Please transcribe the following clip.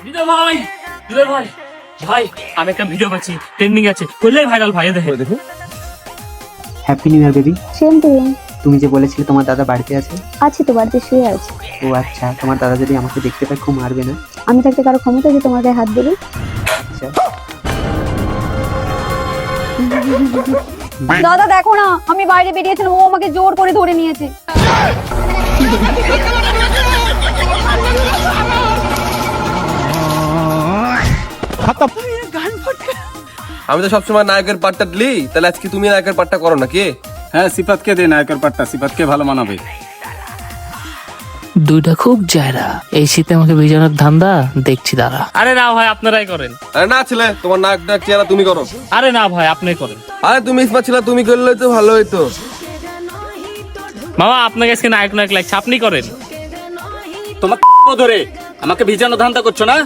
দিদা ভাই, দিদা ভাই, ভাই আমি একটা ভিডিও পাচ্ছি, ট্রেন্ডিং আছে, করলেই ভাইরাল ভাই, দেখো দেখো। Happy new year baby. Same to you. তুমি যে বলেছিলে তোমার দাদা বাড়িতে আছে। আছি তো, বাড়িতে শুয়ে আছে। ও আচ্ছা, তোমার দাদা যদি আমাকে দেখতে পায় খুব মারবে না? আমি থাকতে কারো ক্ষমতা আছে তোমার গায়ে হাত দেবে? আচ্ছা। দাদা দেখো না, আমি বাইরে বেরিয়েছিলাম, ও আমাকে জোর করে ধরে নিয়েছে। আমি তো সবসময় নায়কের পার্টটা লি, তাহলে আজকে তুমি নায়কের পার্টটা করো নাকি? হ্যাঁ, সিফাতকে দে নায়কের পাট্টা, সিফাতকে ভালো মানাবে। দুইটা খুব জায়রা, এই শীতে আমাকে ভিজানোর ধান্দা দেখছি দাঁড়া। আরে না ভাই, আপনারাই করেন। আরে না ছেলে, তোমার নায়কটা চেহারা তুমি করো। আরে না ভাই, আপনি করেন। আরে তুমি ইসমা ছিল, তুমি করলে তো ভালো হইতো। মামা আপনাকে আজকে নায়ক নায়ক লাগছে, আপনি করেন। তোমার ধরে আমাকে ভিজানো ধান্দা করছো না?